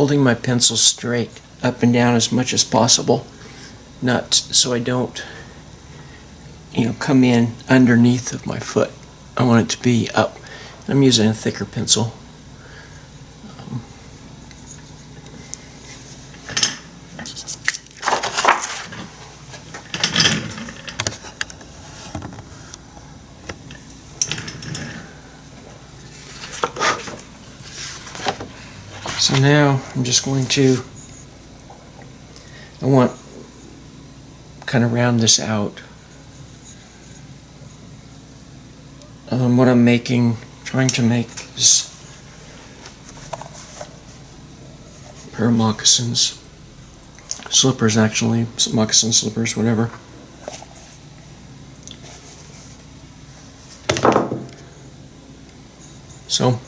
holding my pencil straight up and down as much as possible, not so I don't, come in underneath of my foot. I want it to be up. I'm using a thicker pencil. So now I'm just going to, I want kind of round this out. What I'm trying to make is a pair of moccasins, slippers actually, moccasin slippers, whatever. So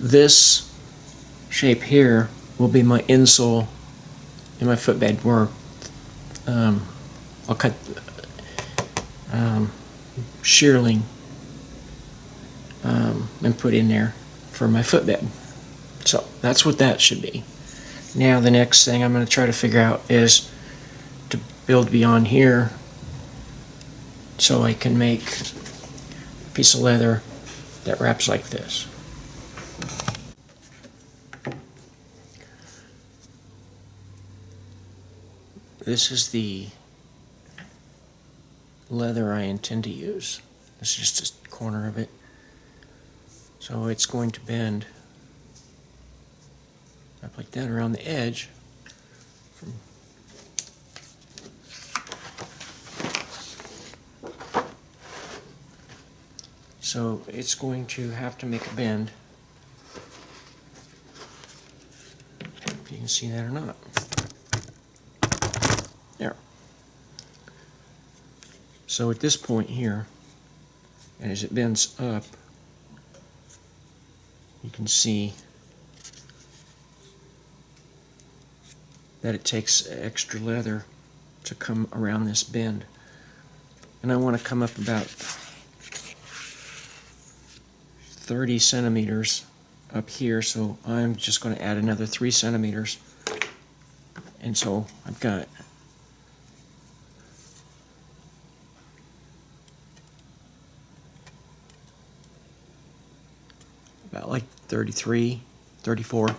this shape here will be my insole in my footbed, where I'll cut shearling and put in there for my footbed. So that's what that should be. Now the next thing I'm going to try to figure out is to build beyond here so I can make a piece of leather that wraps like this. This is the leather I intend to use. This is just a corner of it. So it's going to bend up like that around the edge. So it's going to have to make a bend. If you can see that or not. There. So at this point here, as it bends up, you can see that it takes extra leather to come around this bend. And I want to come up about 30 centimeters up here, so I'm just going to add another 3 centimeters. And so I've got about like 33, 34.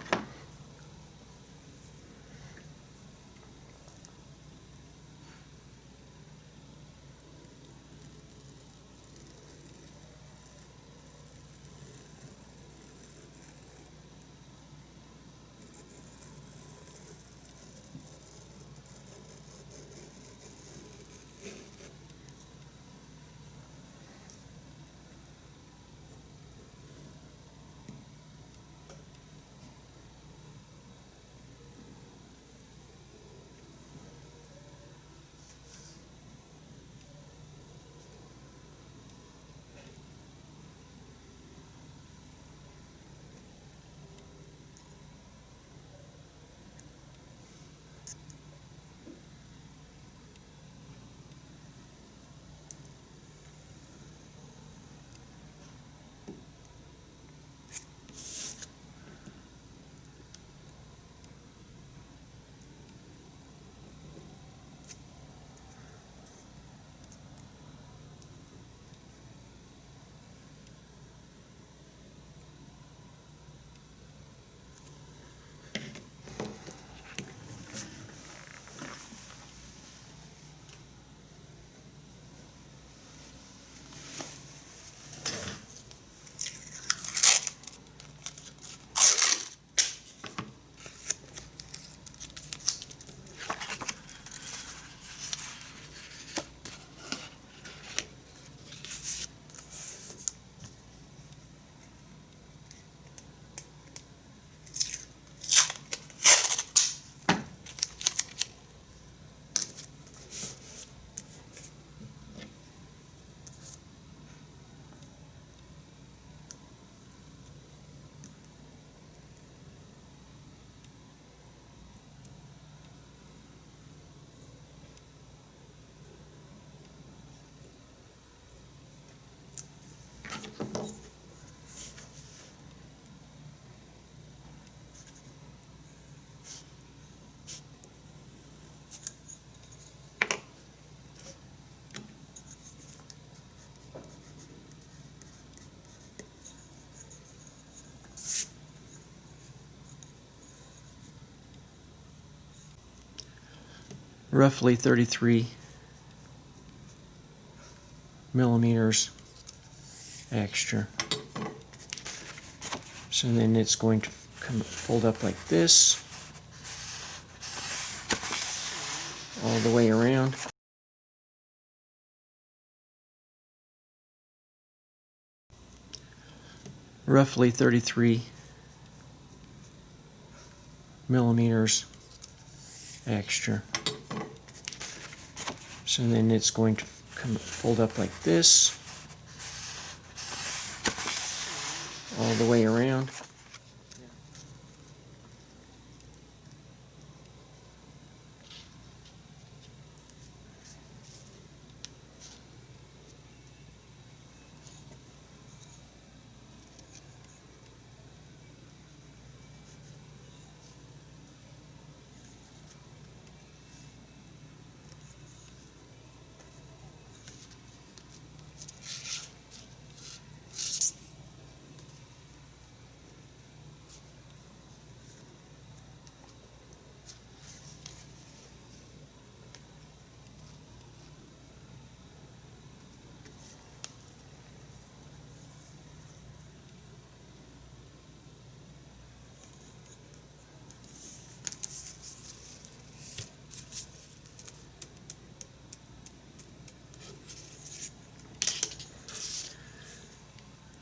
roughly 33 millimeters extra. So then it's going to fold up like this all the way around. Roughly 33 millimeters extra. So then it's going to fold up like this all the way around.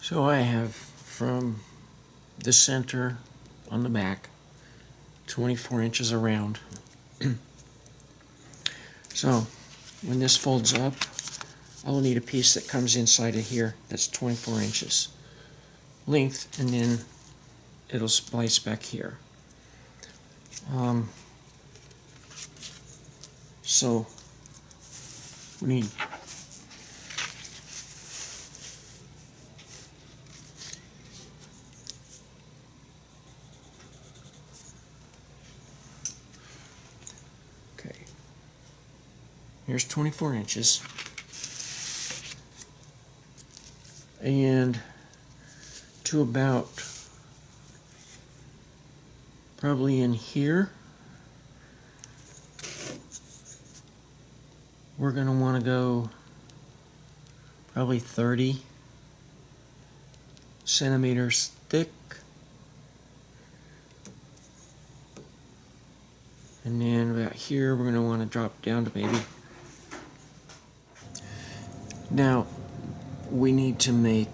So I have from the center on the back 24 inches around. So when this folds up, I will need a piece that comes inside of here that's 24 inches length, and then it'll splice back here. So we need here's 24 inches, and to about probably in here, we're going to want to go probably 30 centimeters thick, and then about here we're going to want to drop down to maybe. Now we need to make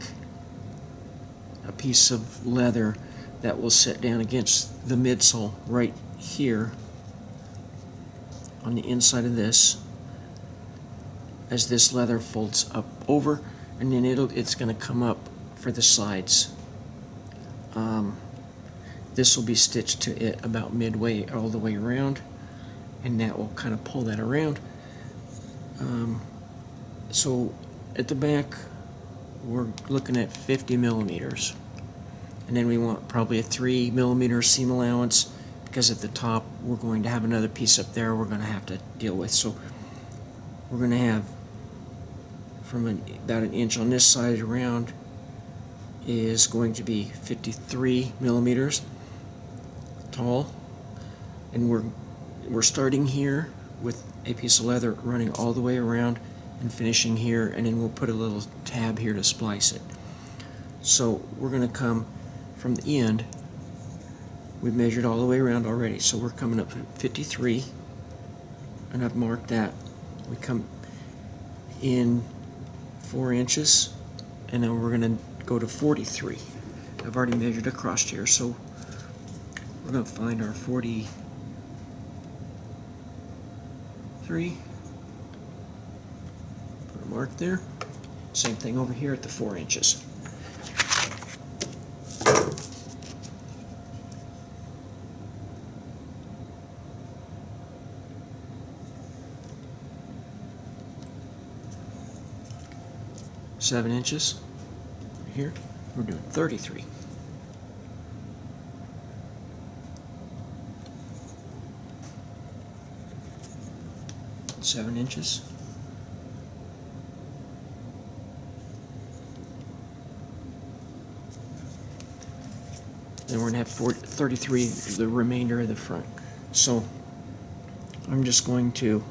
a piece of leather that will sit down against the midsole right here on the inside of this, as this leather folds up over, and then it's going to come up for the sides. This will be stitched to it about midway all the way around, and that will kind of pull that around. So at the back we're looking at 50 millimeters, and then we want probably a 3 millimeter seam allowance, because at the top we're going to have another piece up there we're going to have to deal with. So we're going to have from about an inch on this side around is going to be 53 millimeters tall, and we're starting here with a piece of leather running all the way around and finishing here, and then we'll put a little tab here to splice it. So we're going to come from the end. We've measured all the way around already, so we're coming up at 53, and I've marked that. We come in 4 inches, and then we're going to go to 43. I've already measured across here, so we're going to find our 43. Put a mark there. Same thing over here at the 4 inches. Seven inches here. We're doing 33. Seven inches. Then we're going to have 33, the remainder of the front. So I'm just going to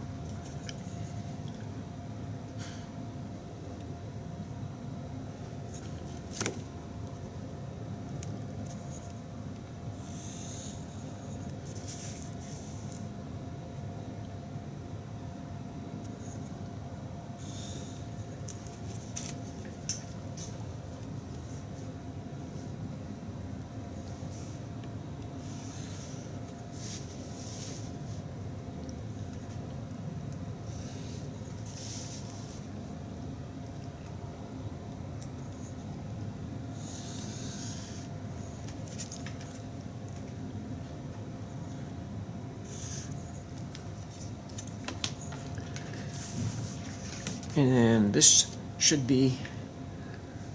and then this should be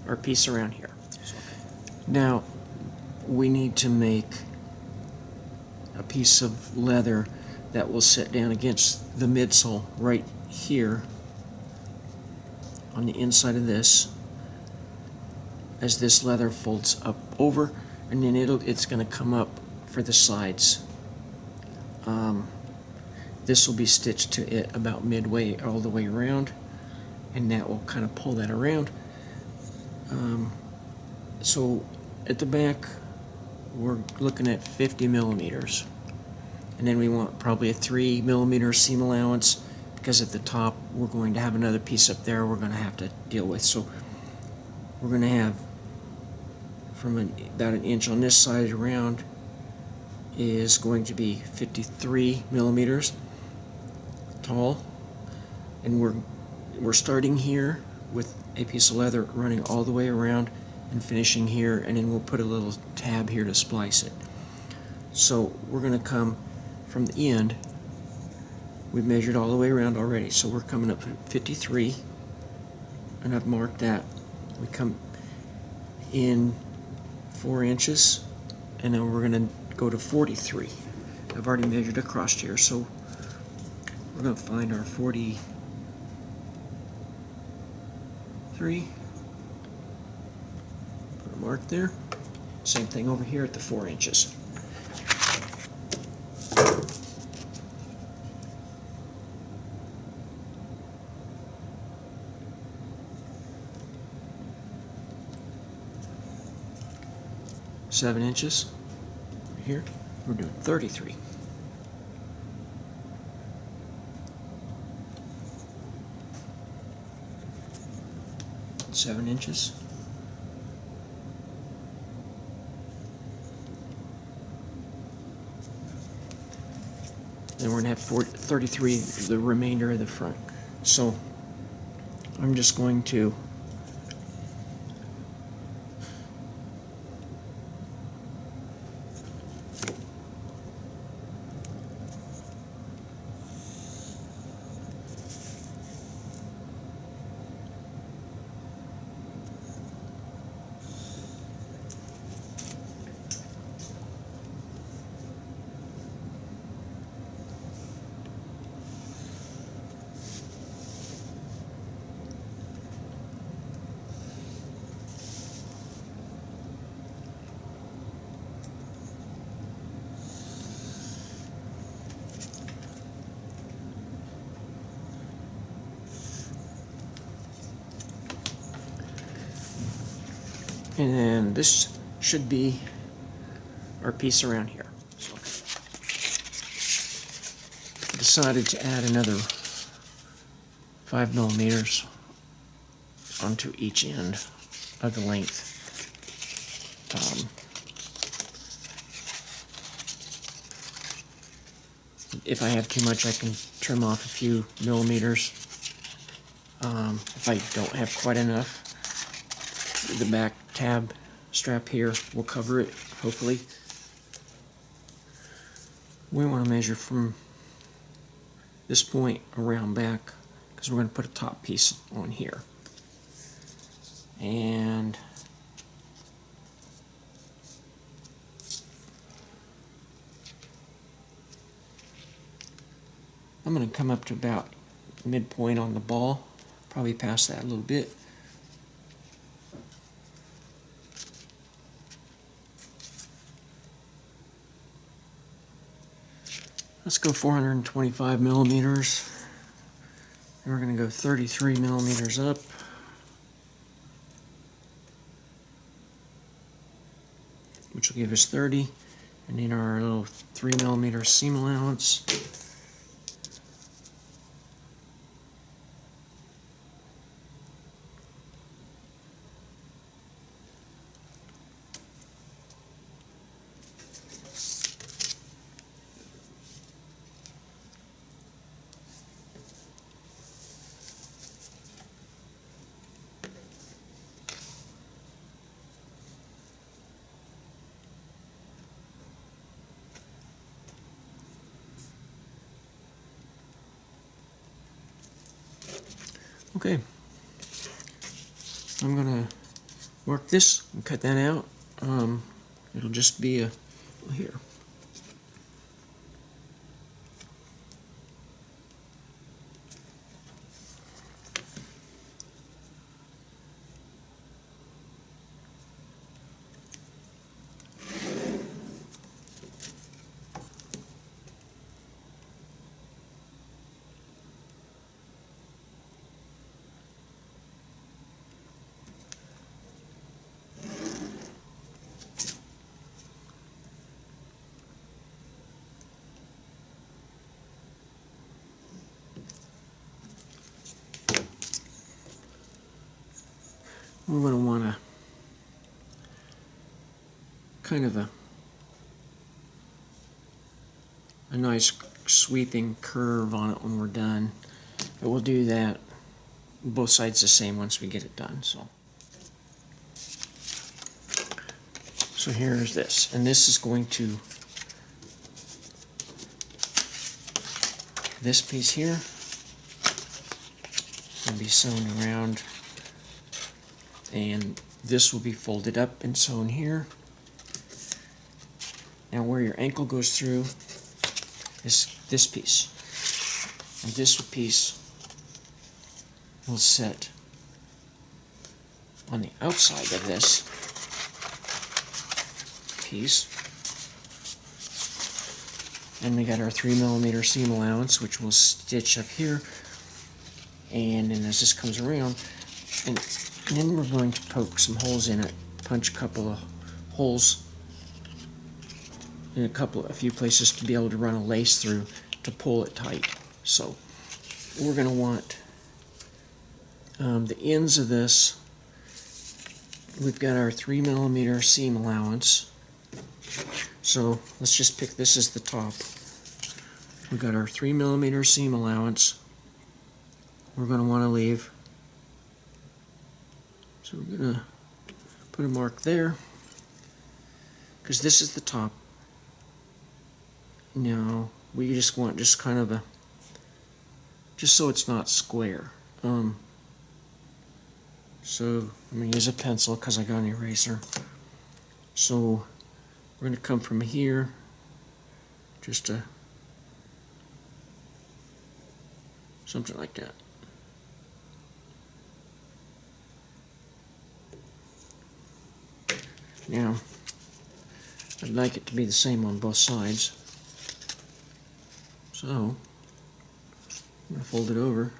our piece around here. Now we need to make a piece of leather that will sit down against the midsole right here on the inside of this, as this leather folds up over, and then it's going to come up for the sides. This will be stitched to it about midway all the way around, and that will kind of pull that around. So at the back we're looking at 50 millimeters, and then we want probably a 3 millimeter seam allowance, because at the top we're going to have another piece up there we're going to have to deal with. So we're going to have from about an inch on this side around is going to be 53 millimeters tall, and we're starting here with a piece of leather running all the way around and finishing here, and then we'll put a little tab here to splice it. So we're going to come from the end. We've measured all the way around already, so we're coming up to 53, and I've marked that. We come in 4 inches, and then we're going to go to 43. I've already measured across here, so we're going to find our 43. Put a mark there. Same thing over here at the 4 inches. Seven inches. Here, we're doing 33. Seven inches. Then we're going to have 33, the remainder of the front. So I'm just going to and then this should be our piece around here. So I decided to add another 5 millimeters onto each end of the length. If I have too much, I can trim off a few millimeters. If I don't have quite enough, the back tab strap here will cover it, hopefully. We want to measure from this point around back, because we're going to put a top piece on here. And I'm going to come up to about midpoint on the ball, probably past that a little bit. Let's go 425 millimeters. And we're going to go 33 millimeters up. Which will give us 30. And then our little 3 millimeter seam allowance. Okay, I'm going to mark this and cut that out. It'll just be a here. We're going to want kind of a nice sweeping curve on it when we're done. But we'll do that both sides the same once we get it done. So here's this, and this is going to, this piece here will be sewn around, and this will be folded up and sewn here. Now where your ankle goes through is this piece, and this piece will sit on the outside of this piece. And we got our 3 millimeter seam allowance, which we'll stitch up here, and then as this comes around, and then we're going to poke some holes in it, punch a couple of holes in a few places to be able to run a lace through to pull it tight. So we're going to want the ends of this. We've got our 3 millimeter seam allowance. So let's just pick this as the top. We've got our 3 millimeter seam allowance. We're going to want to leave. So we're going to put a mark there, because this is the top. Now we just want just kind of just so it's not square. So I'm going to use a pencil because I got an eraser. So we're going to come from here, just something like that. Now, I'd like it to be the same on both sides. So, I'm going to fold it over.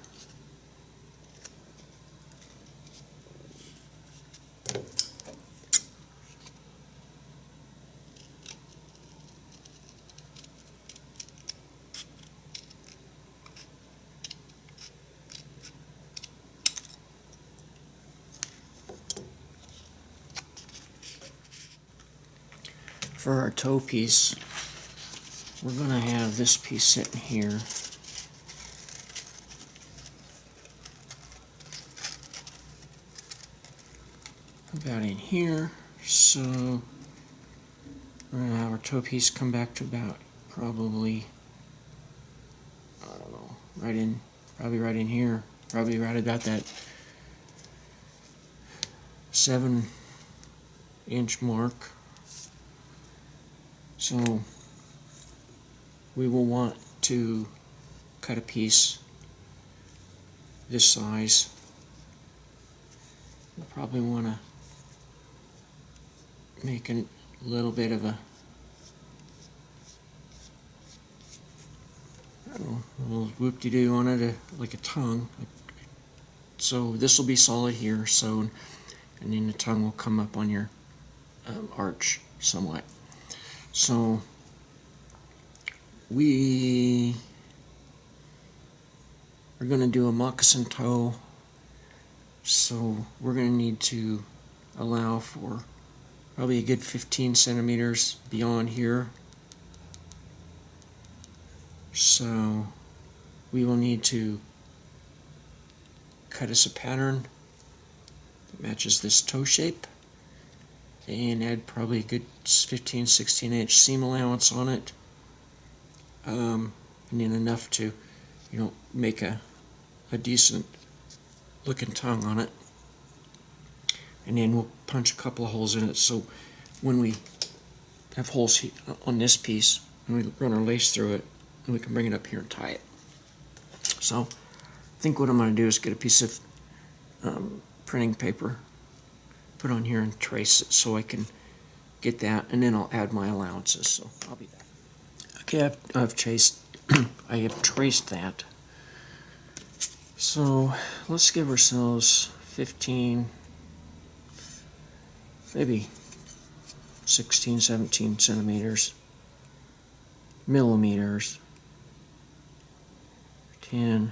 For our toe piece, we're going to have this piece sitting here. About in here, so we're going to have our toe piece come back to about probably, I don't know, probably right in here, probably right about that 7-inch mark. So we will want to cut a piece this size. We'll probably want to make a little bit of a little whoop-de-doo on it, like a tongue. So this will be solid here, sewn, and then the tongue will come up on your arch somewhat. So we are going to do a moccasin toe, so we're going to need to allow for probably a good 15 centimeters beyond here. So we will need to cut us a pattern that matches this toe shape and add probably a good 15-16 inch seam allowance on it, and then enough to, make a decent looking tongue on it. And then we'll punch a couple of holes in it, so when we have holes on this piece and we run our lace through it, and we can bring it up here and tie it. So I think what I'm going to do is get a piece of printing paper, put on here and trace it so I can get that, and then I'll add my allowances. So I'll be back. Okay, I've traced I have traced that. So let's give ourselves 15, maybe 16, 17 centimeters, millimeters, 10,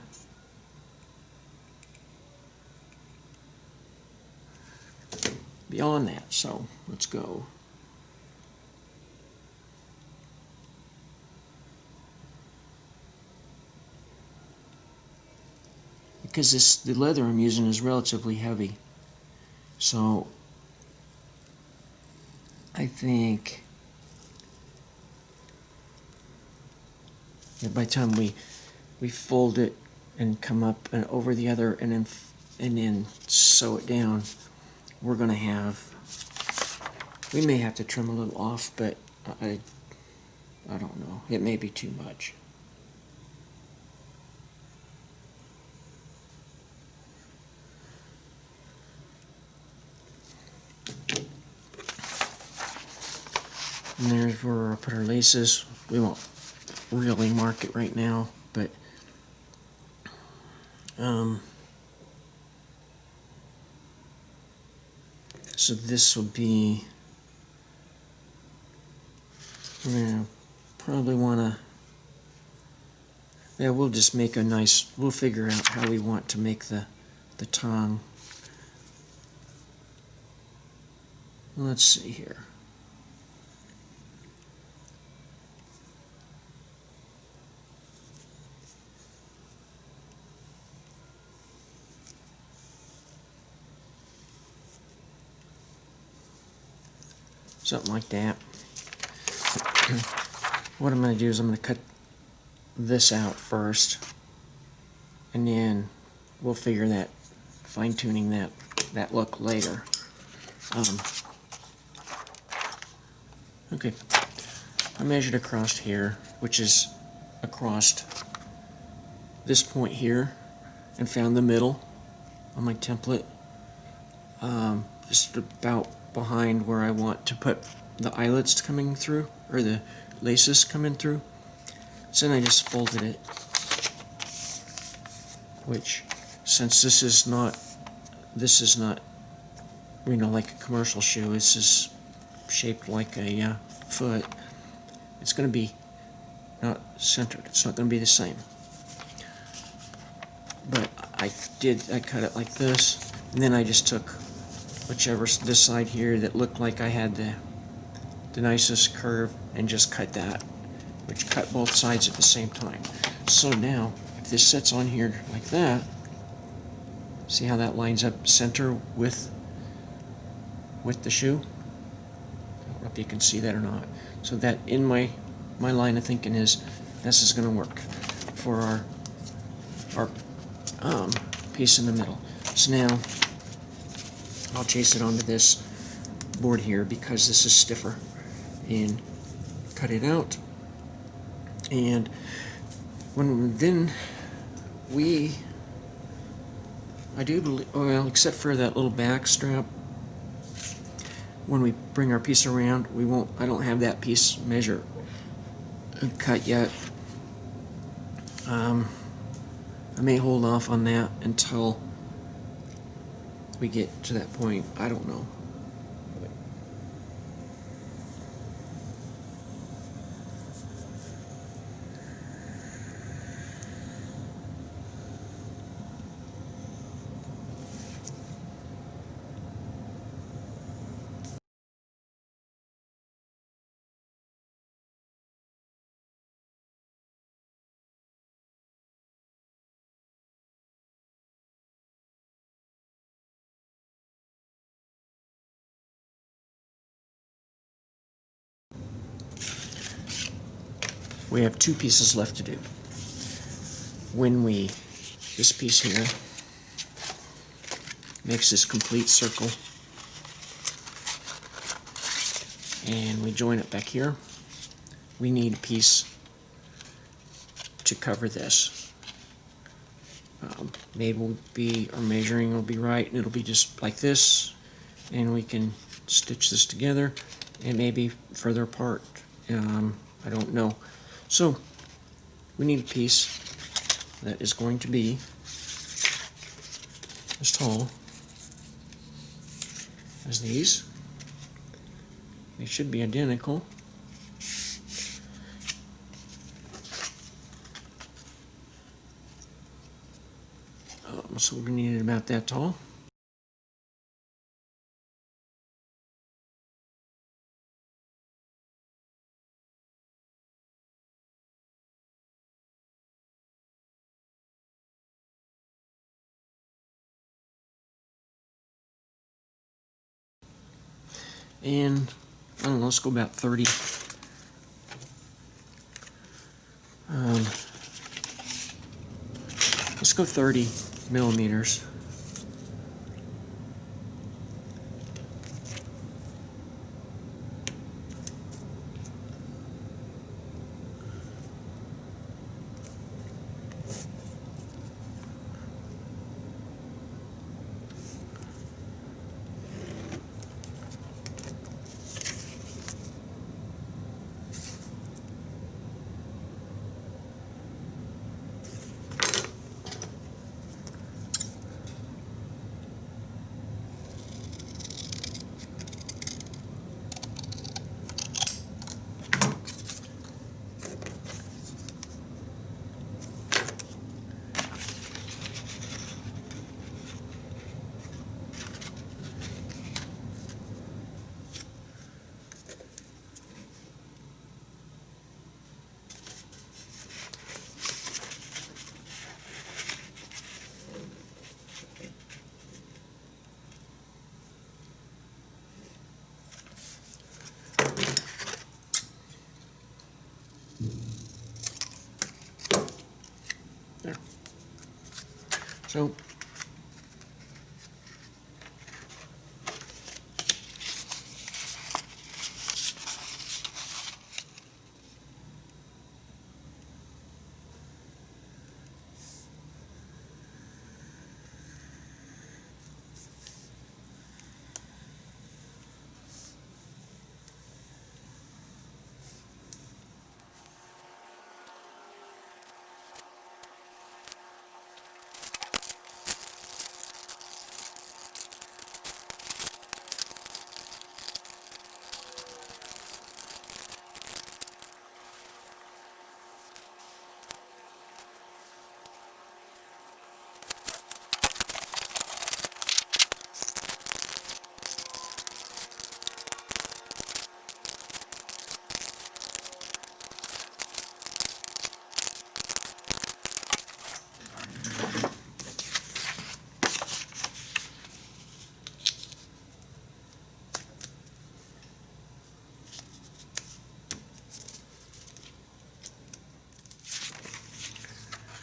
beyond that. So let's go. Because the leather I'm using is relatively heavy, so I think by the time we fold it and come up and over the other and then sew it down, we're gonna have, we may have to trim a little off, but I don't know, it may be too much. And there's where I'll put our laces. We won't really mark it right now, but so this will be, we're gonna probably wanna, yeah, we'll just make a nice, we'll figure out how we want to make the tongue. Let's see here. Something like that. What I'm going to do is I'm going to cut this out first, and then we'll figure that, fine-tuning that look later. Okay, I measured across here, which is across this point here, and found the middle on my template, just about behind where I want to put the eyelets coming through, or the laces coming through. So then I just folded it, which, since this is not like a commercial shoe, this is shaped like a foot, it's going to be not centered, it's not going to be the same. But I cut it like this, and then I just took this side here that looked like I had the nicest curve, and just cut that, which cut both sides at the same time. So now, if this sits on here like that, see how that lines up center with the shoe? I don't know if you can see that or not. So that, in my line of thinking, is this is going to work for our piece in the middle. So now I'll chase it onto this board here because this is stiffer, and cut it out. And I do believe, well, except for that little back strap, when we bring our piece around, I don't have that piece measured and cut yet. I may hold off on that until we get to that point. I don't know. We have 2 pieces left to do. This piece here makes this complete circle, and we join it back here. We need a piece to cover this. Maybe our measuring will be right, and it'll be just like this, and we can stitch this together, and maybe further apart. I don't know. So we need a piece that is going to be as tall as these. They should be identical. So we need it about that tall. And I don't know, let's go about 30. Let's go 30 millimeters. There. So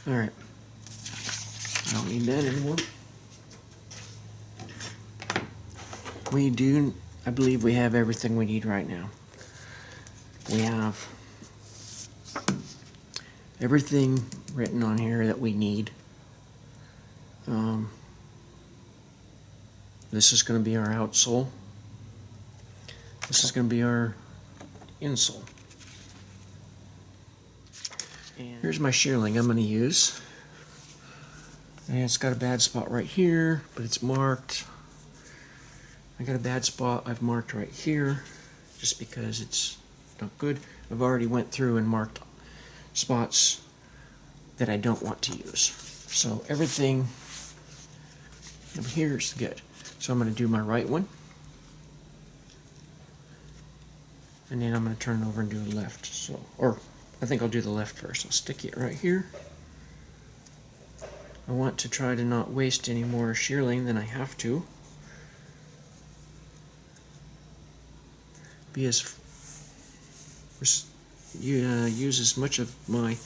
all right. I don't need that anymore. I believe we have everything we need right now. We have everything written on here that we need. This is going to be our outsole. This is going to be our insole. Here's my shearling I'm going to use. And it's got a bad spot right here, but it's marked. I got a bad spot I've marked right here, just because it's not good. I've already went through and marked spots that I don't want to use. So everything over here is good. So I'm going to do my right one. And then I'm going to turn it over and do the left. So, or I think I'll do the left first. I'll stick it right here. I want to try to not waste any more shearling than I have to. Use as much of my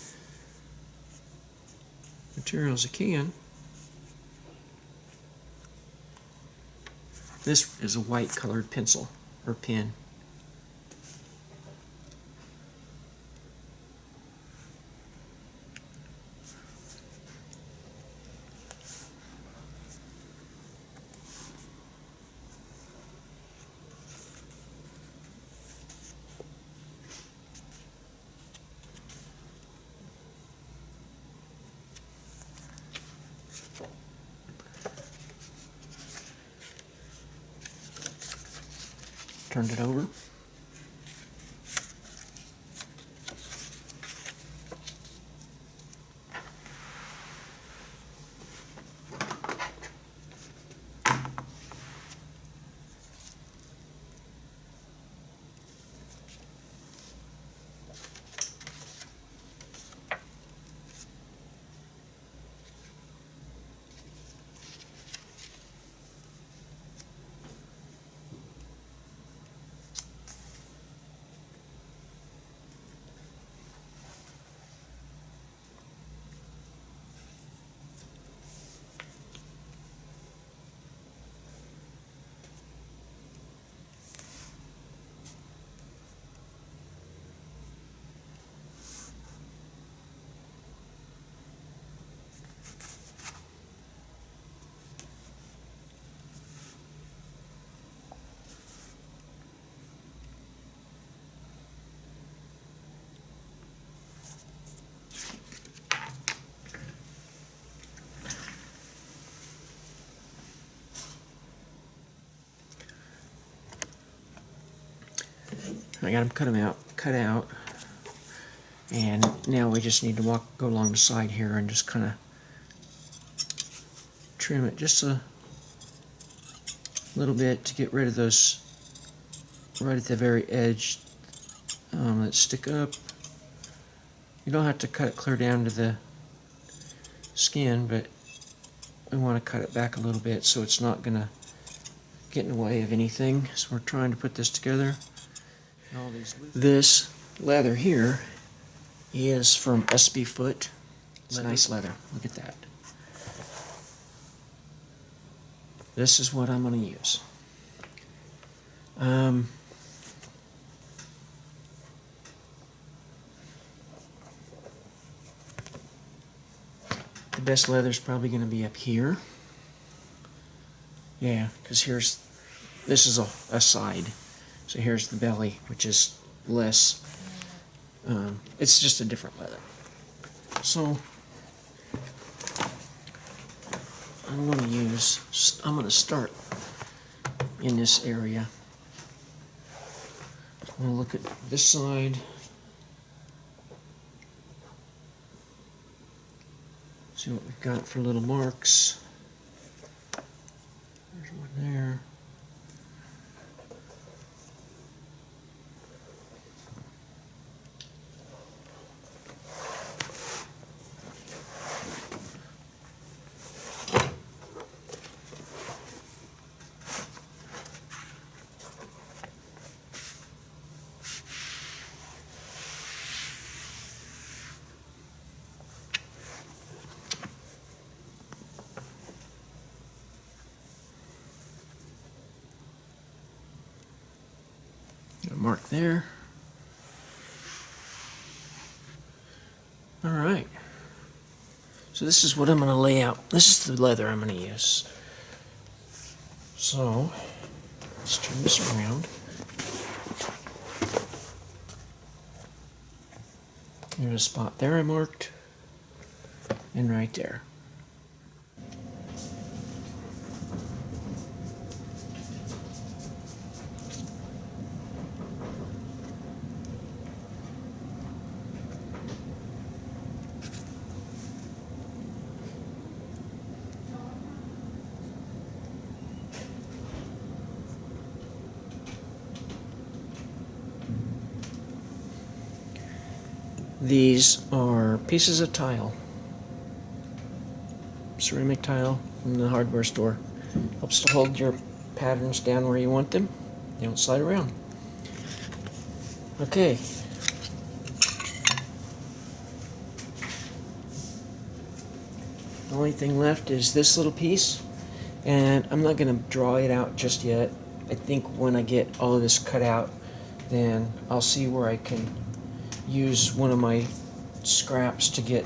material as I can. This is a white colored pencil or pen. Turned it over. I got them cut out, and now we just need to go along the side here and just kind of trim it just a little bit to get rid of those right at the very edge that stick up. You don't have to cut it clear down to the skin, but we want to cut it back a little bit so it's not going to get in the way of anything. So we're trying to put this together. This leather here is from SB Foot. It's nice leather. Look at that. This is what I'm going to use. The best leather is probably going to be up here. Yeah, because this is a side. So here's the belly, which is less, it's just a different leather. So I'm going to start in this area. I'm going to look at this side. See what we've got for little marks. There's one there. Got a mark there. Alright. So this is what I'm going to lay out. This is the leather I'm going to use. So, let's turn this around. There's a spot there I marked, and right there. These are pieces of tile, ceramic tile from the hardware store. Helps to hold your patterns down where you want them. They don't slide around. Okay. The only thing left is this little piece, and I'm not going to draw it out just yet. I think when I get all of this cut out, then I'll see where I can use one of my scraps to get,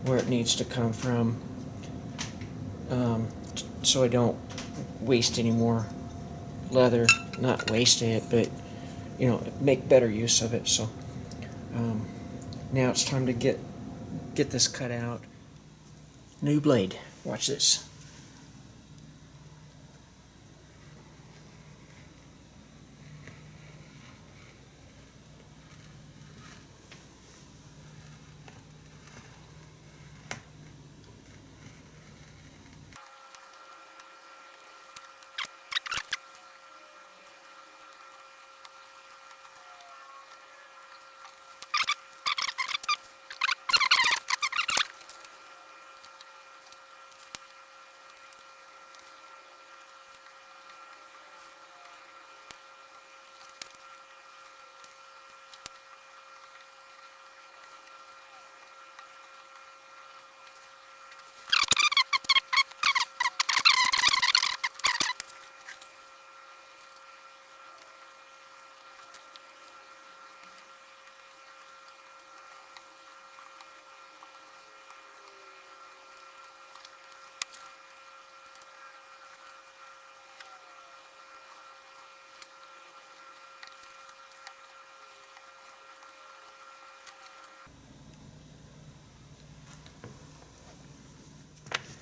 where it needs to come from, so I don't waste any more leather. Not waste it, but make better use of it. So now it's time to get this cut out. New blade. Watch this.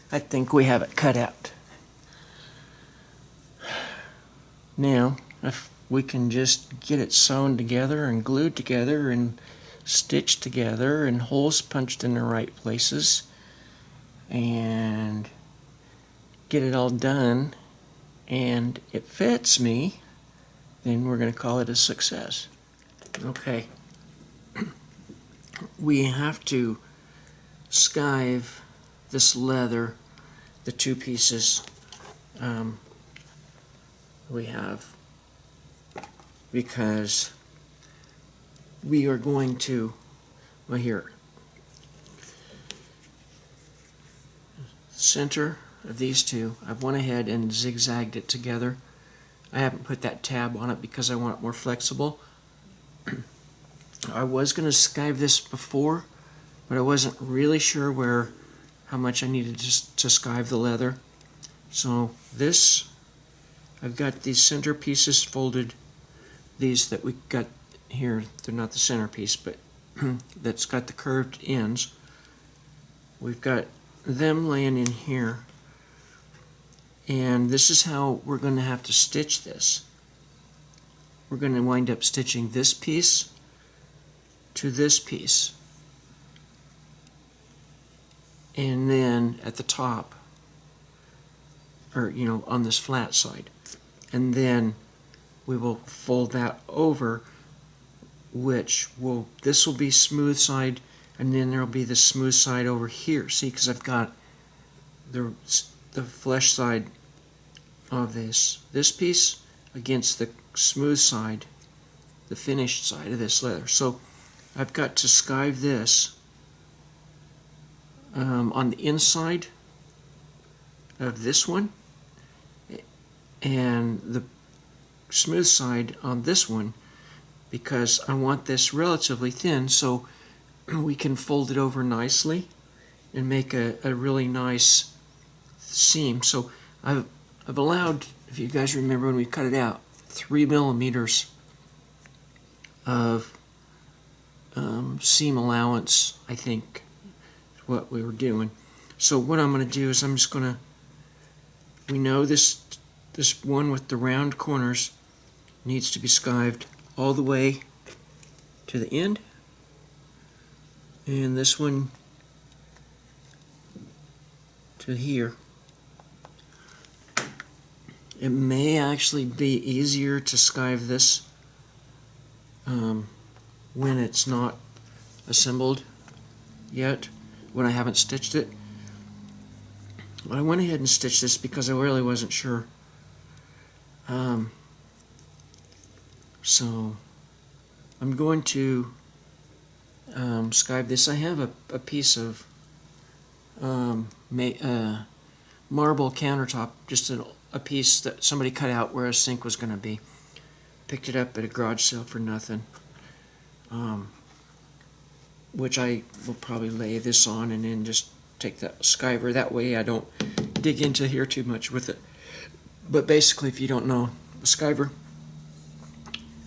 I think we have it cut out. Now, if we can just get it sewn together and glued together and stitched together and holes punched in the right places and get it all done and it fits me, then we're going to call it a success. Okay. We have to skive this leather, the two pieces we have, because we are going to, well, here, center of these two, I've went ahead and zigzagged it together. I haven't put that tab on it because I want it more flexible. I was going to skive this before, but I wasn't really sure how much I needed to skive the leather. So this, I've got these center pieces folded, these that we got here, they're not the centerpiece, but that's got the curved ends. We've got them laying in here, and this is how we're going to have to stitch this. We're going to wind up stitching this piece to this piece, and then at the top, or on this flat side, and then we will fold that over, this will be smooth side, and then there will be the smooth side over here. See, because I've got the flesh side of this piece against the smooth side, the finished side of this leather. So I've got to skive this on the inside of this one, and the smooth side on this one, because I want this relatively thin so we can fold it over nicely and make a really nice seam. So I've allowed, if you guys remember when we cut it out, 3 millimeters of seam allowance, I think, is what we were doing. So what I'm going to do is I'm just going to, we know this one with the round corners needs to be skived all the way to the end, and this one to here. It may actually be easier to skive this when it's not assembled yet, when I haven't stitched it. But I went ahead and stitched this because I really wasn't sure. So I'm going to skive this. I have a piece of marble countertop, just a piece that somebody cut out where a sink was going to be. Picked it up at a garage sale for nothing, which I will probably lay this on and then just take that skiver. That way I don't dig into here too much with it. But basically, if you don't know, a skiver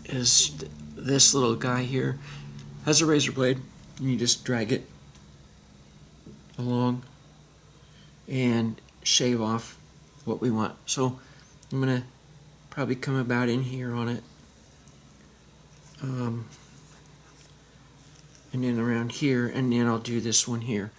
is this little guy here. Has a razor blade, and you just drag it along and shave off what we want. So I'm going to probably come about in here on it, and then around here, and then I'll do this one here.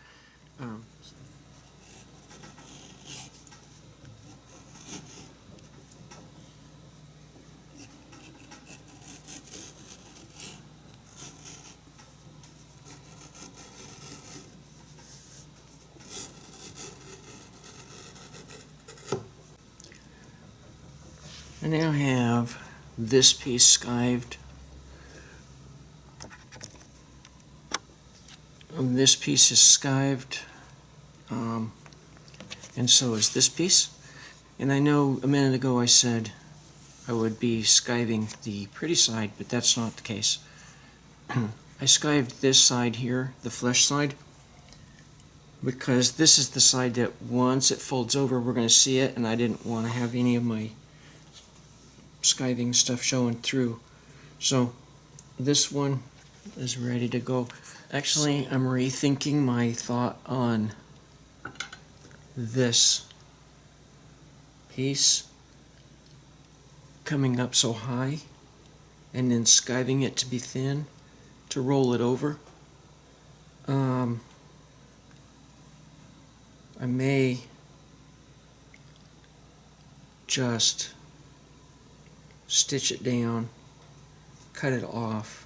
I now have this piece skived. This piece is skived, and so is this piece. And I know a minute ago I said I would be skiving the pretty side, but that's not the case. I skived this side here, the flesh side, because this is the side that once it folds over we're going to see it, and I didn't want to have any of my skiving stuff showing through. So this one is ready to go. Actually, I'm rethinking my thought on this piece coming up so high and then skiving it to be thin to roll it over. I may just stitch it down, cut it off,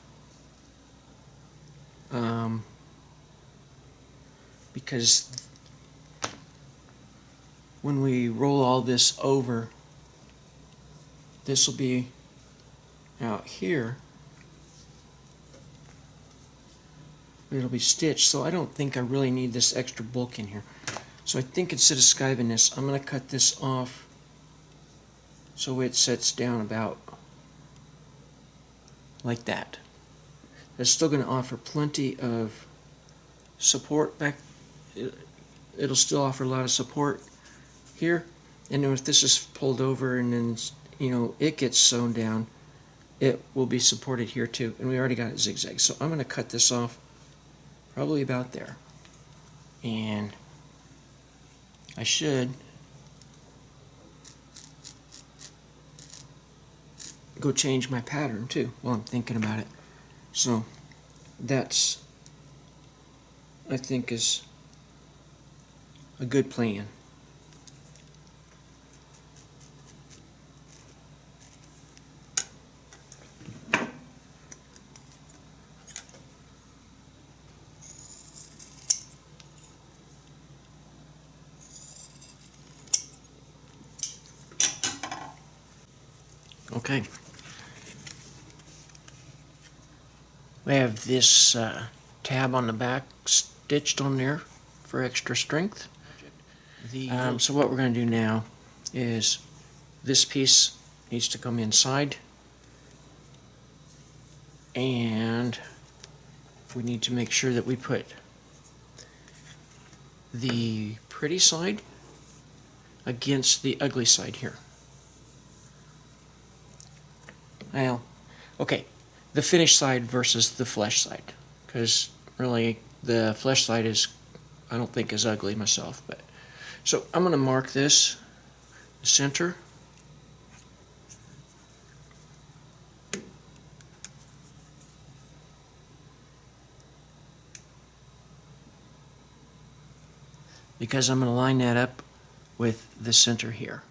because when we roll all this over, this will be out here, it'll be stitched, so I don't think I really need this extra bulk in here. So I think instead of skiving this, I'm going to cut this off so it sets down about like that. It's still going to offer plenty of support back. It'll still offer a lot of support here, and then if this is pulled over and then it gets sewn down, it will be supported here too. And we already got it zigzag, so I'm going to cut this off probably about there, and I should go change my pattern too while I'm thinking about it. So that's, I think, is a good plan. Okay. We have this tab on the back stitched on there for extra strength. So what we're going to do now is this piece needs to come inside, and we need to make sure that we put the pretty side against the ugly side here. Well, okay, the finished side versus the flesh side. because really the fleshlight is, I don't think, is ugly myself. But so I'm going to mark this center. Because I'm going to line that up with the center here.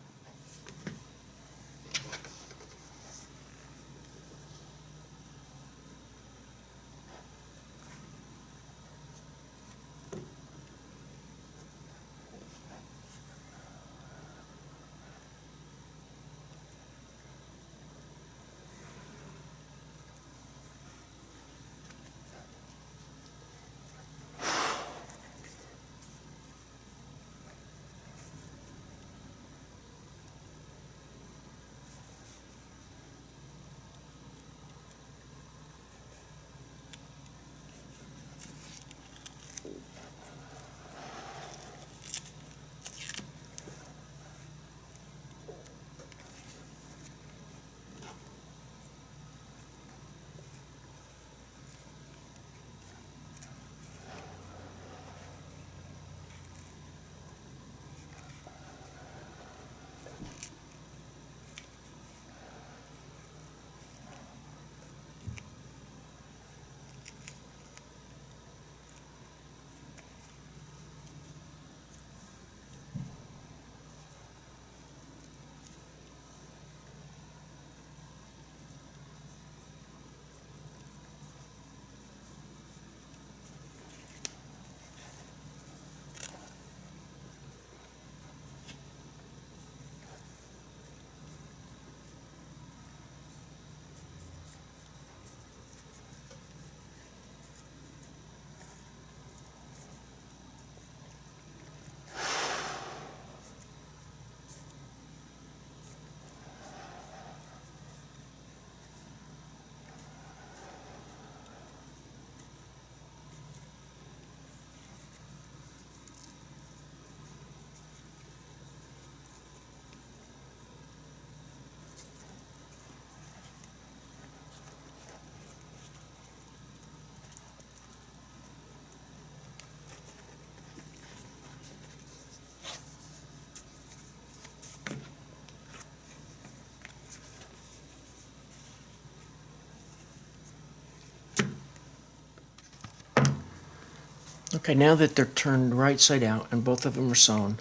Okay, now that they're turned right side out and both of them are sewn,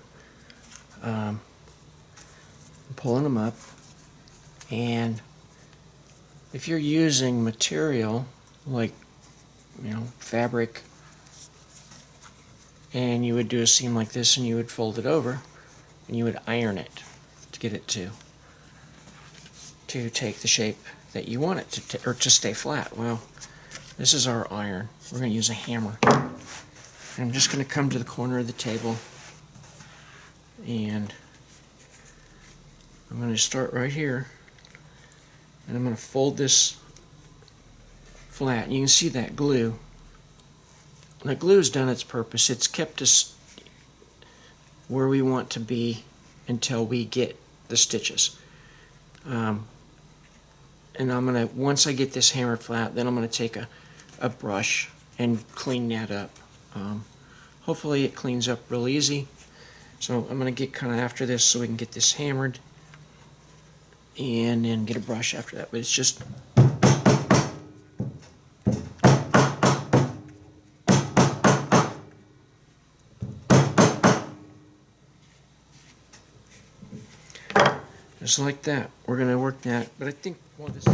I'm pulling them up. And if you're using material like, fabric, and you would do a seam like this and you would fold it over and you would iron it to get it to take the shape that you want it to, or to stay flat. Well, this is our iron. We're going to use a hammer. And I'm just going to come to the corner of the table and I'm going to start right here and I'm going to fold this flat. And you can see that glue. The glue has done its purpose. It's kept us where we want to be until we get the stitches. And I'm going to, once I get this hammered flat, then I'm going to take a brush and clean that up. Hopefully it cleans up real easy. So I'm going to get kind of after this so we can get this hammered and then get a brush after that. But it's just like that. We're going to work that, but I think this.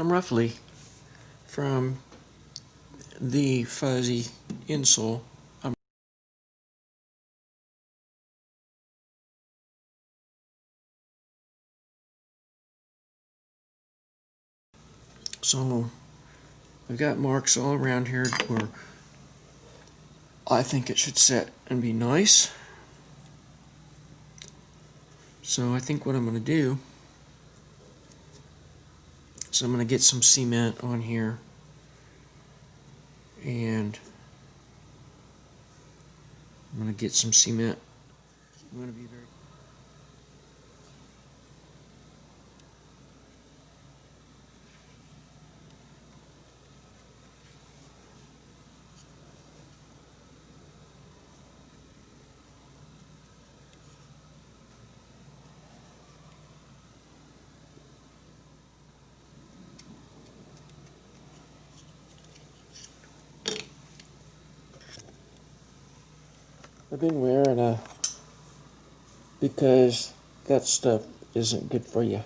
I'm roughly from the fuzzy insole. So I've got marks all around here where I think it should set and be nice. So I think what I'm going to do is I'm going to get some cement on here, and I'm going to get some cement. I'm going to be very I've been wearing because that stuff isn't good for you.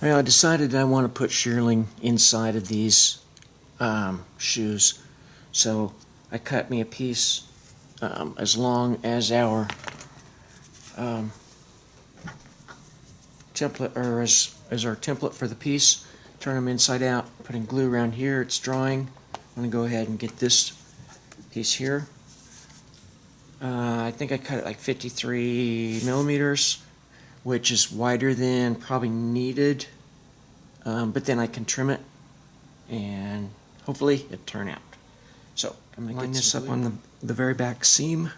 Well, I decided I want to put shearling inside of these shoes, so I cut me a piece as long as our template, or as our template for the piece. Turn them inside out, putting glue around here. It's drying. I'm going to go ahead and get this piece here. I think I cut it like 53 millimeters, which is wider than probably needed, but then I can trim it and hopefully it'll turn out. So I'm going to line this up on the very back seam,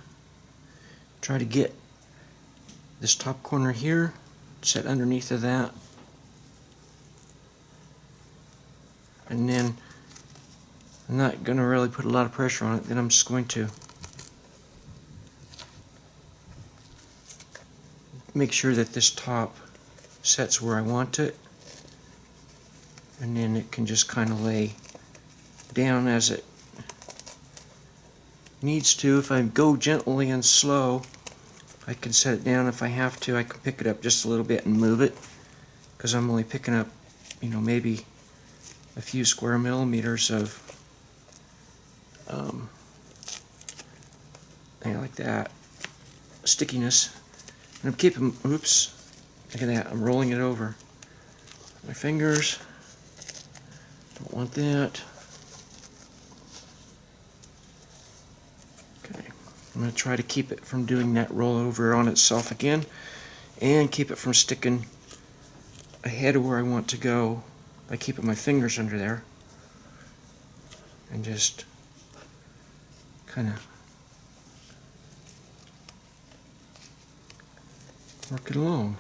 try to get this top corner here set underneath of that, and then I'm not going to really put a lot of pressure on it. Then I'm just going to make sure that this top sets where I want it, and then it can just kind of lay down as it needs to. If I go gently and slow, I can set it down. If I have to, I can pick it up just a little bit and move it, because I'm only picking up, maybe a few square millimeters of like that stickiness. And I'm keeping, oops, look at that, I'm rolling it over my fingers. Don't want that. Okay, I'm going to try to keep it from doing that rollover on itself again, and keep it from sticking ahead of where I want to go by keeping my fingers under there and just kind of work it along.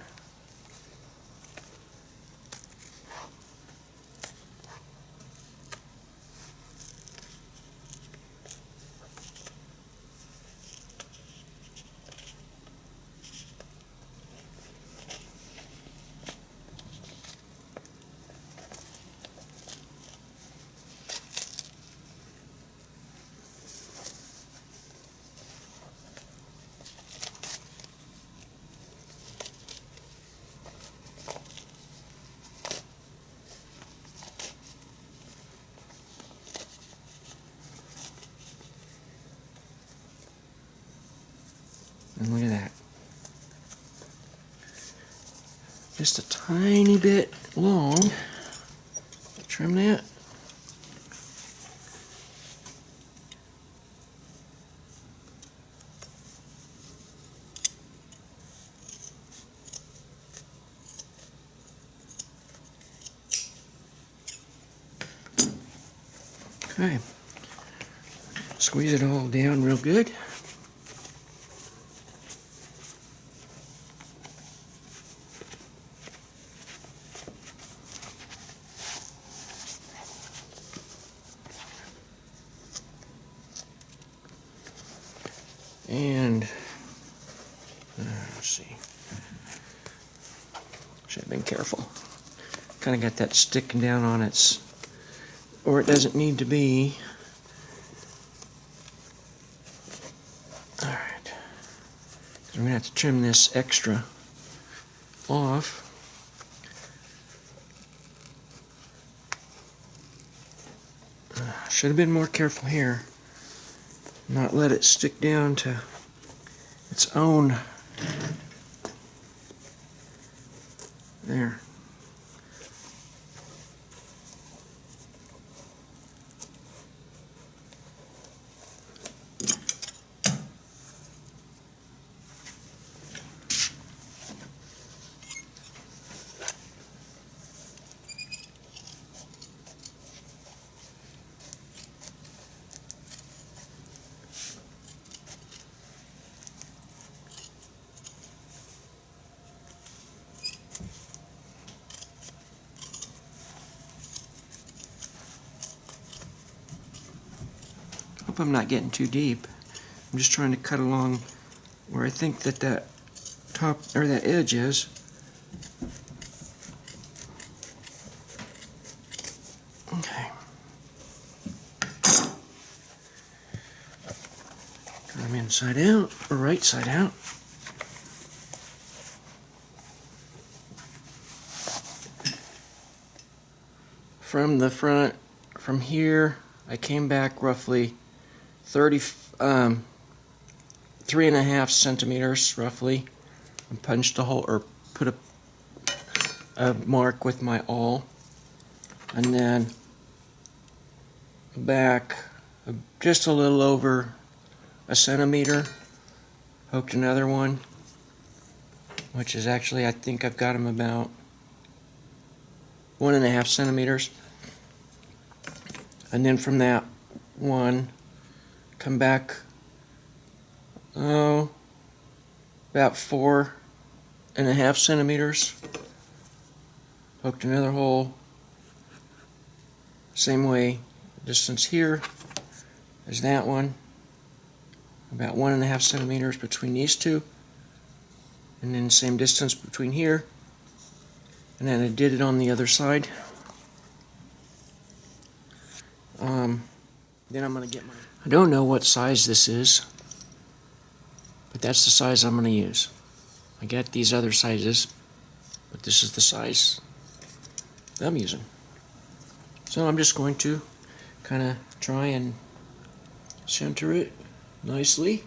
And look at that. Just a tiny bit long. Trim that. Okay. Squeeze it all down real good. And let's see. Should have been careful. Kind of got that sticking down on its, or it doesn't need to be. All right. So we're gonna have to trim this extra off. Should have been more careful here. Not let it stick down to its own. There. Hope I'm not getting too deep. I'm just trying to cut along where I think that top, or that edge is. Okay. Turn them inside out, or right side out. from the front, from here, I came back roughly 3.5 centimeters roughly, and punched a hole, or put a mark with my awl, and then back just a little over a centimeter, poked another one, which is actually, I think I've got them about 1.5 centimeters. And then from that one, come back, about 4.5 centimeters, poked another hole, same way, distance here as that one, about 1.5 centimeters between these two, and then same distance between here, and then I did it on the other side. Then I'm going to get my... I don't know what size this is, but that's the size I'm going to use. I got these other sizes, but this is the size that I'm using. So I'm just going to kind of try and center it nicely.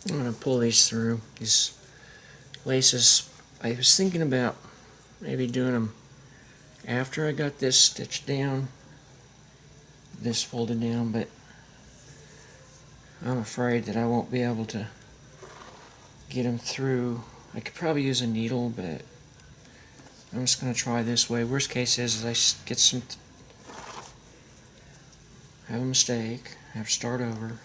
I'm going to pull these through, these laces. I was thinking about maybe doing them after I got this stitched down, this folded down, but I'm afraid that I won't be able to get them through. I could probably use a needle, but I'm just going to try this way. Worst case is I get some, have a mistake, have to start over.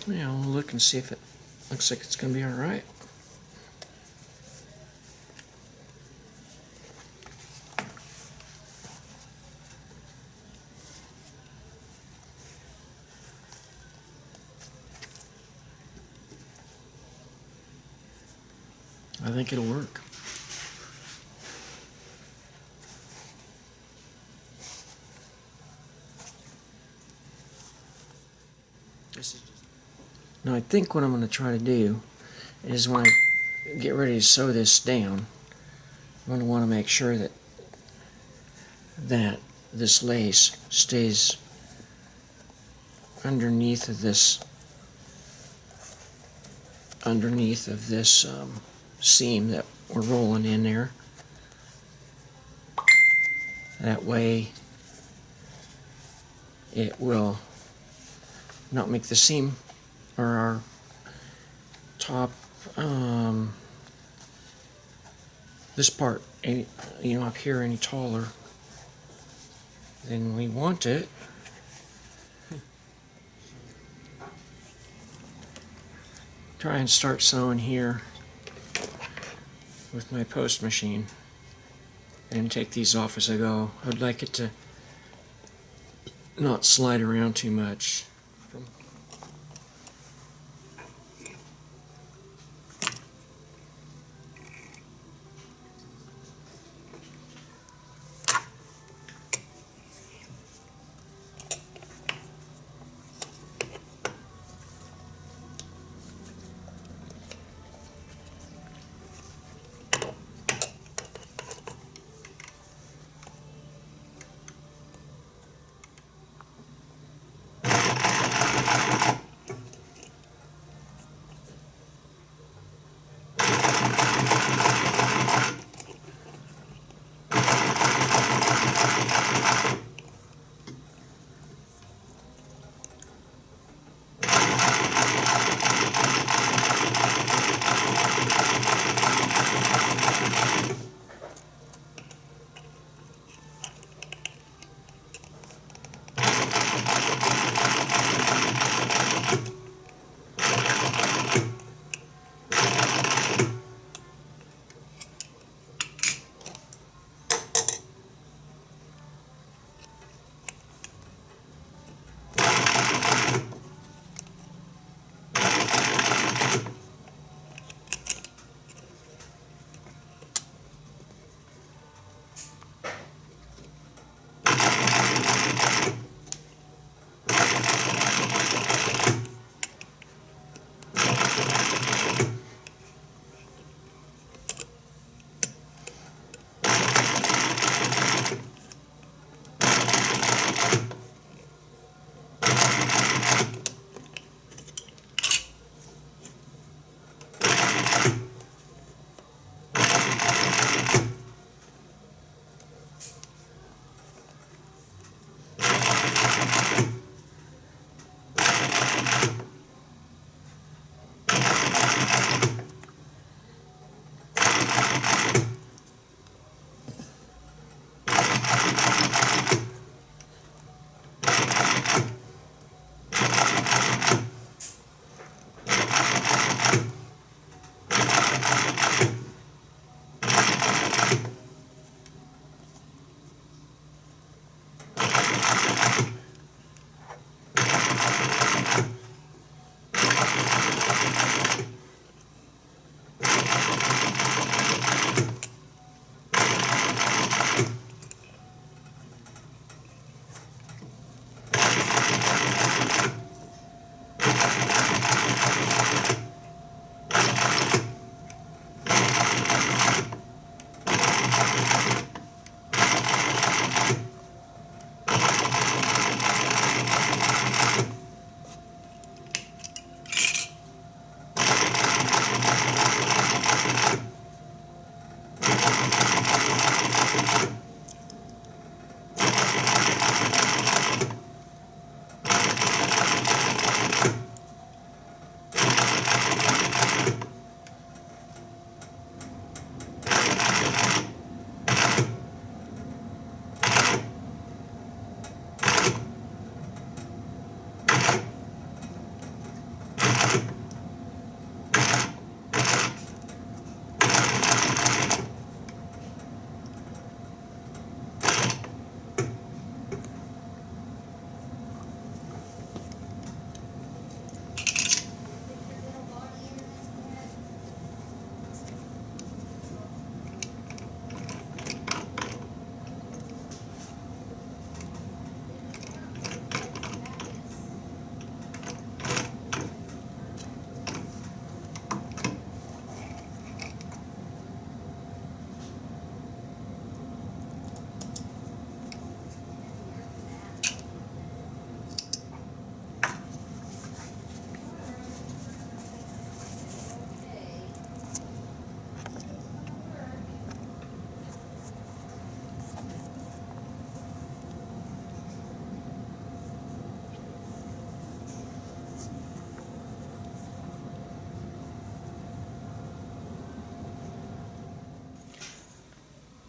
Yeah, we'll look and see if it looks like it's going to be all right. I think it'll work. Now I think what I'm going to try to do is when I get ready to sew this down, I'm going to want to make sure that this lace stays underneath of this seam that we're rolling in there. That way it will not make the seam or our top, this part up here any taller than we want it. Try and start sewing here with my post machine and take these off as I go. I'd like it to not slide around too much.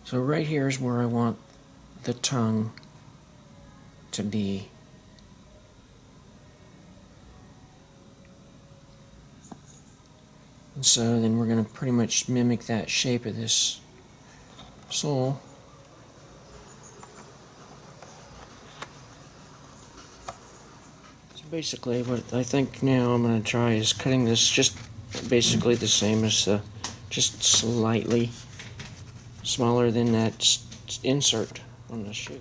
So right here is where I want the tongue to be. And so then we're going to pretty much mimic that shape of this sole. So basically what I think now I'm going to try is cutting this just basically the same as just slightly smaller than that insert on the shoe.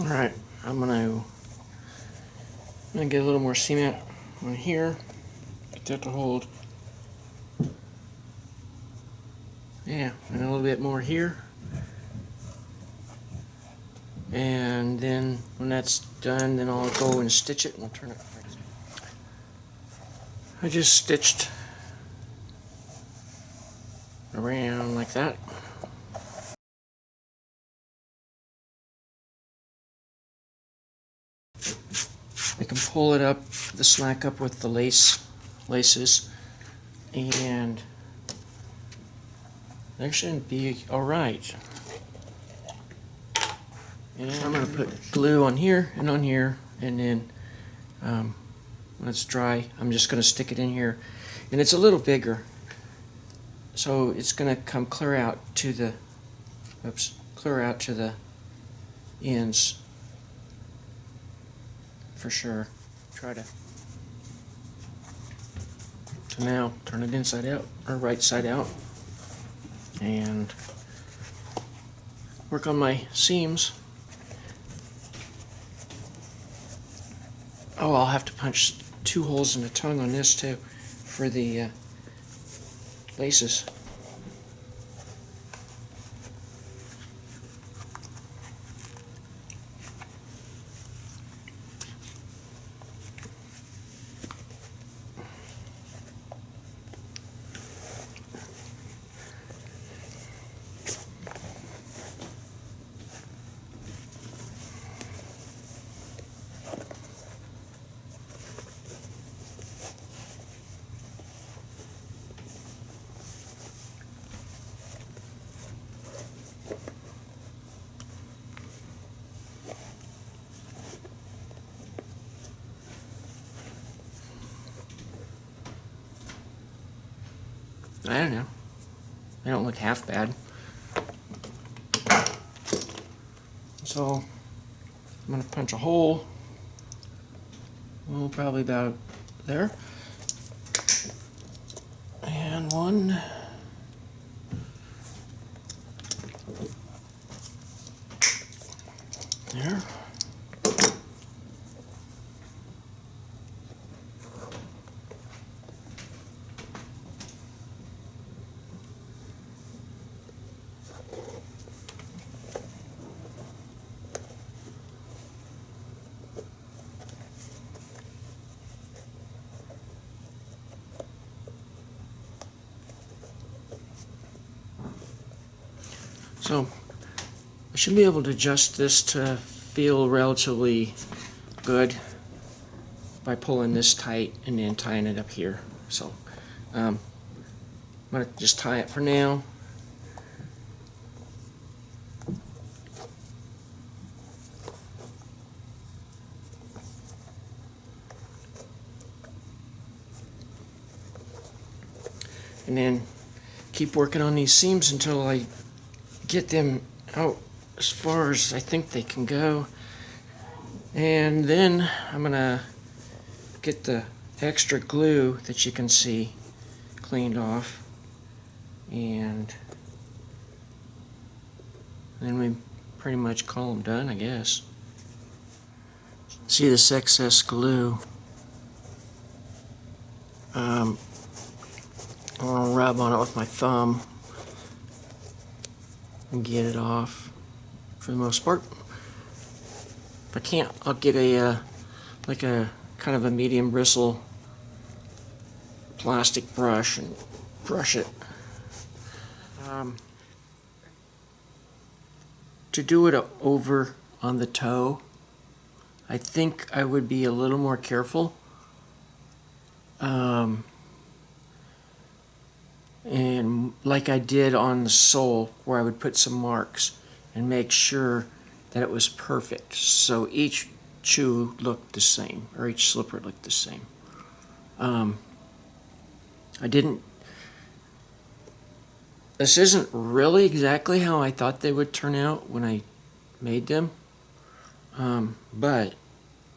Alright, I'm gonna get a little more cement on here, get that to hold. Yeah, and a little bit more here. And then when that's done, then I'll go and stitch it and I'll turn it. I just stitched around like that. I can pull it up, the slack up with the laces, and that shouldn't be alright. And I'm going to put glue on here, and then when it's dry, I'm just going to stick it in here. And it's a little bigger, so it's going to come clear out to the ends for sure. Try to now turn it inside out, or right side out. and work on my seams. Oh, I'll have to punch 2 holes in the tongue on this too for the laces. I don't know. They don't look half bad. So I'm going to punch a hole. Well, probably about there. And one. There. So I should be able to adjust this to feel relatively good by pulling this tight and then tying it up here. So I'm going to just tie it for now. And then keep working on these seams until I get them out as far as I think they can go. And then I'm going to get the extra glue that you can see cleaned off. And then we pretty much call them done, I guess. See this excess glue. I'm going to rub on it with my thumb and get it off for the most part. If I can't, I'll get a like a kind of a medium bristle plastic brush and brush it. To do it over on the toe, I think I would be a little more careful. And like I did on the sole, where I would put some marks and make sure that it was perfect, so each shoe looked the same, or each slipper looked the same. This isn't really exactly how I thought they would turn out when I made them, but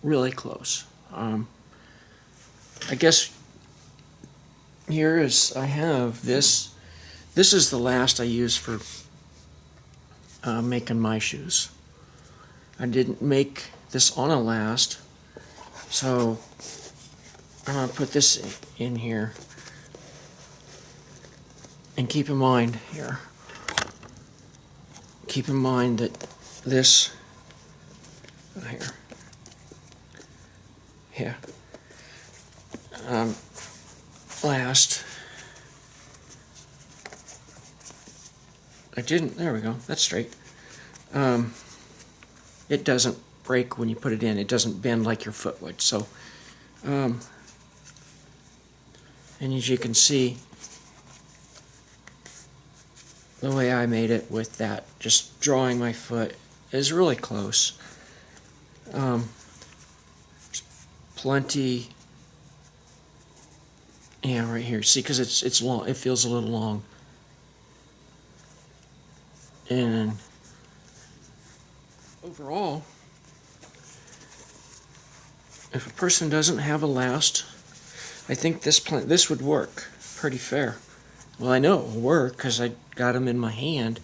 really close. I guess here is, I have this. This is the last I use for making my shoes. I didn't make this on a last, so I'm going to put this in here. And keep in mind here, keep in mind that this, here, last, there we go, that's straight. It doesn't break when you put it in, it doesn't bend like your foot would, so, and as you can see, the way I made it with that, just drawing my foot, is really close. There's plenty, yeah, right here. See, because it's long, it feels a little long. And overall, if a person doesn't have a last, I think this would work pretty fair. Well, I know it will work because I got them in my hand.